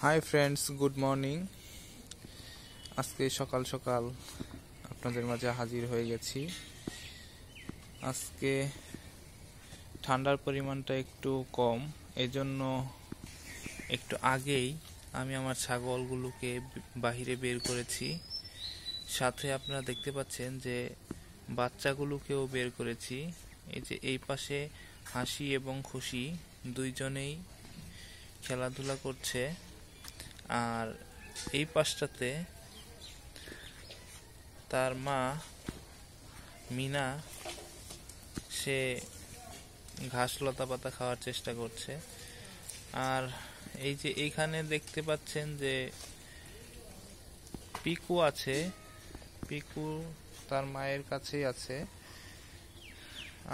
Hi friends, good morning. আজকে সকাল সকাল আপনাদের মাঝে হাজির হয়ে গেছি। আজকে ঠান্ডার পরিমাণটা একটু কম, এজন্য একটু আগেই আমি আমার ছাগলগুলোকে বাহিরে বের করেছি। সাথে আপনারা দেখতে পাচ্ছেন যে বাচ্চাগুলোকেও বের করেছি। এই যে এই পাশে হাসি এবং খুশি দুইজনেই খেলাধুলা করছে, আর এই পাশটাতে তার মা মিনা সে ঘাস লতা পাতা খাওয়ার চেষ্টা করছে। আর এই যে এইখানে দেখতে পাচ্ছেন যে পিকু আছে, পিকু তার মায়ের কাছেই আছে।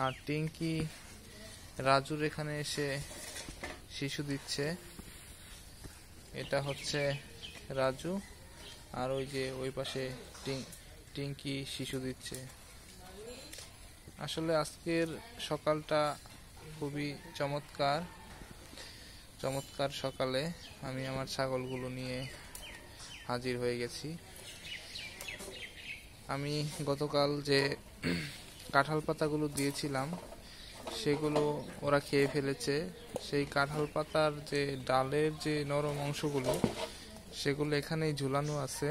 আর টিঙ্কি রাজুর এখানে এসে শিশু দিচ্ছে। এটা হচ্ছে রাজু, আর ওই যে ওই পাশে টিঙ্কি শিশু দিচ্ছে। আসলে আজকের সকালটা খুবই চমৎকার সকালে আমি আমার ছাগলগুলো নিয়ে হাজির হয়ে গেছি। আমি গতকাল যে কাঁঠাল পাতাগুলো দিয়েছিলাম সেগুলো ওরা খেয়ে ফেলেছে। সেই কাঁঠাল পাতার যে ডালের যে নরম অংশগুলো সেগুলো এখানেই ঝুলানো আছে।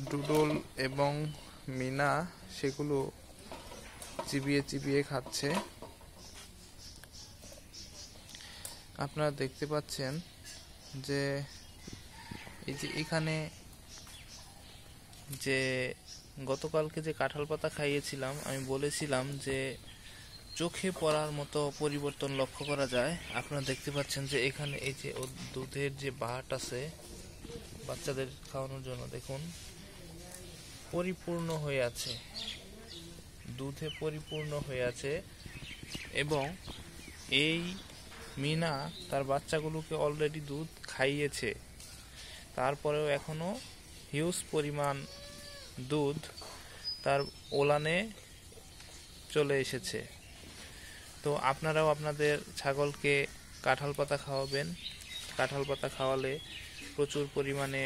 ডুডল এবং মিনা সেগুলো চিবিয়ে চিবিয়ে খাচ্ছে। আপনারা দেখতে পাচ্ছেন যে এই যে এখানে যে গতকালকে যে কাঁঠাল পাতা খাইয়েছিলাম, আমি বলেছিলাম যে চোখে পড়ার মতো পরিবর্তন লক্ষ্য করা যায়। আপনারা দেখতে পাচ্ছেন যে এখানে এই যে দুধের যে বাট আছে বাচ্চাদের খাওয়ানোর জন্য, দেখুন পরিপূর্ণ হয়ে আছে, দুধে পরিপূর্ণ হয়ে আছে। এবং এই মিনা তার বাচ্চাগুলোকে অলরেডি দুধ খাইয়েছে, তারপরেও এখনো হিউজ পরিমাণ দুধ তার ওলানে চলে এসেছে। তো আপনারাও আপনাদের ছাগলকে কাঁঠাল পাতা খাওয়াবেন। কাঁঠাল পাতা খাওয়ালে প্রচুর পরিমাণে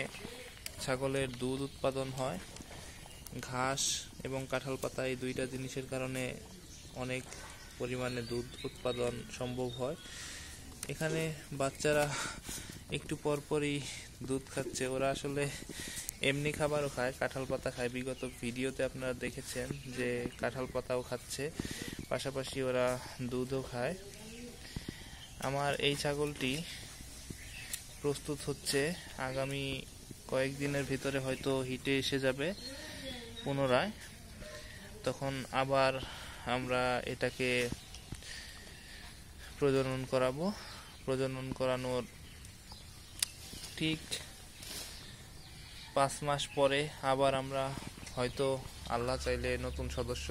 ছাগলের দুধ উৎপাদন হয়। ঘাস এবং কাঁঠাল পাতা এই দুইটা জিনিসের কারণে অনেক পরিমাণে দুধ উৎপাদন সম্ভব হয়। এখানে বাচ্চারা একটু পরপরই দুধ খাচ্ছে। ওরা আসলে এমনি খাবারও খায়, কাঁঠাল পাতা খায়। বিগত ভিডিওতে আপনারা দেখেছেন যে কাঁঠাল পাতাও খাচ্ছে, পাশাপাশি ওরা দুধও খায়। আমার এই ছাগলটি প্রস্তুত হচ্ছে, আগামী কয়েকদিনের ভিতরে হয়তো হিটে এসে যাবে পুনরায়। তখন আবার আমরা এটাকে প্রজনন করাবো। প্রজনন করানোর ঠিক 5 মাস পরে আবার আমরা হয়তো আল্লাহ চাইলে নতুন সদস্য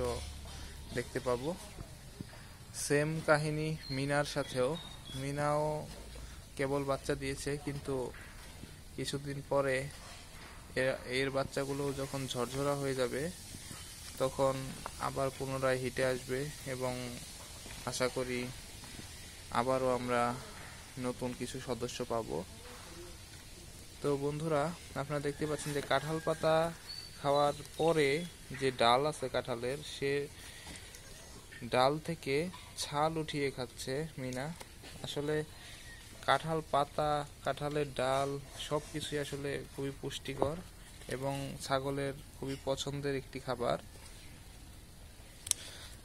দেখতে পাবো। সেম কাহিনী মিনার সাথেও। মিনাও কেবল বাচ্চা দিয়েছে, কিন্তু কিছুদিন পরে এর বাচ্চাগুলো যখন ঝরঝরা হয়ে যাবে তখন আবার পুনরায় হিটে আসবে, এবং আশা করি আবারও আমরা নতুন কিছু সদস্য পাবো। তো বন্ধুরা, আপনারা দেখতে পাচ্ছেন যে কাঁঠাল পাতা খাওয়ার পরে যে ডাল আছে কাঁঠালের, সে ডাল থেকে ছাল উঠিয়ে খাচ্ছে মিনা। আসলে কাঁঠাল পাতা, কাঁঠালের ডাল সব কিছুই আসলে খুবই পুষ্টিকর এবং ছাগলের খুবই পছন্দের একটি খাবার।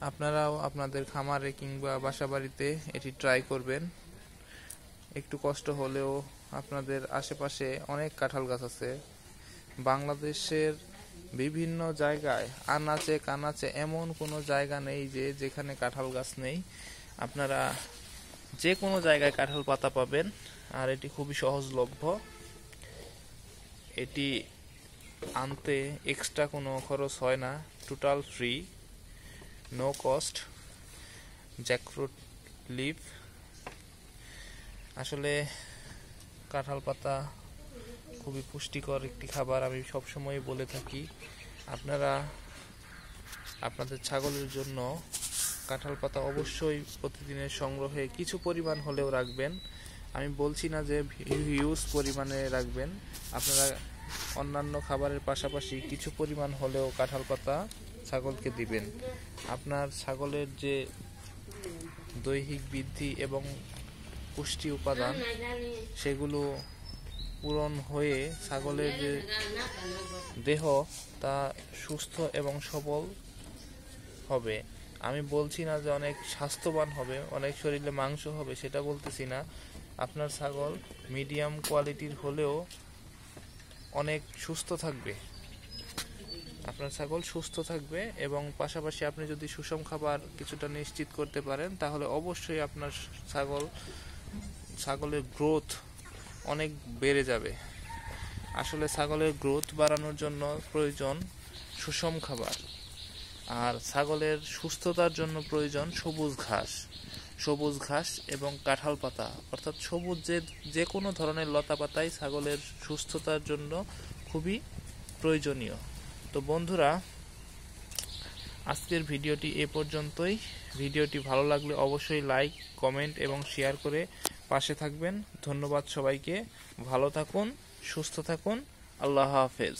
আপনারাও আপনাদের খামারে কিংবা বাসা বাড়িতে এটি ট্রাই করবেন। একটু কষ্ট হলেও আপনাদের আশেপাশে অনেক কাঁঠাল গাছ আছে। বাংলাদেশের বিভিন্ন জায়গায় আনাচে কানাচে এমন কোনো জায়গা নেই যে যেখানে কাঁঠাল গাছ নেই। আপনারা যে কোনো জায়গায় কাঁঠাল পাতা পাবেন, আর এটি খুবই সহজলভ্য। এটি আনতে এক্সট্রা কোনো খরচ হয় না, total free, no cost. Jackfruit leave. আসলে কাঁঠাল পাতা খুবই পুষ্টিকর একটি খাবার, আমি সবসময় বলে থাকি। আপনারা আপনাদের ছাগলের জন্য কাঁঠাল পাতা অবশ্যই প্রতিদিনের সংগ্রহে কিছু পরিমাণ হলেও রাখবেন। আমি বলছি না যে হিউজ পরিমাণে রাখবেন, আপনারা অন্যান্য খাবারের পাশাপাশি কিছু পরিমাণ হলেও কাঁঠাল পাতা ছাগলকে দিবেন। আপনার ছাগলের যে দৈহিক বৃদ্ধি এবং পুষ্টি উপাদান সেগুলো পূরণ হয়ে ছাগলের যে দেহ তা সুস্থ এবং সবল হবে। আমি বলছি না যে অনেক স্বাস্থ্যবান হবে, অনেক শরীরে মাংস হবে, সেটা বলতেছি না। আপনার ছাগল মিডিয়াম কোয়ালিটির হলেও অনেক সুস্থ থাকবে, আপনার ছাগল সুস্থ থাকবে এবং পাশাপাশি আপনি যদি সুষম খাবার কিছুটা নিশ্চিত করতে পারেন তাহলে অবশ্যই আপনার ছাগলের গ্রোথ অনেক বেড়ে যাবে। আসলে ছাগলের গ্রোথ বাড়ানোর জন্য প্রয়োজন সুষম খাবার, আর ছাগলের সুস্থতার জন্য প্রয়োজন সবুজ ঘাস এবং কাঁঠাল পাতা, অর্থাৎ সবুজ যে কোনো ধরনের লতা পাতাই ছাগলের সুস্থতার জন্য খুবই প্রয়োজনীয়। তো বন্ধুরা, আজকের ভিডিওটি এ পর্যন্তই। ভিডিওটি ভালো লাগলে অবশ্যই লাইক, কমেন্ট এবং শেয়ার করে পাশে থাকবেন। ধন্যবাদ সবাইকে। ভালো থাকুন, সুস্থ থাকুন। আল্লাহ হাফেজ।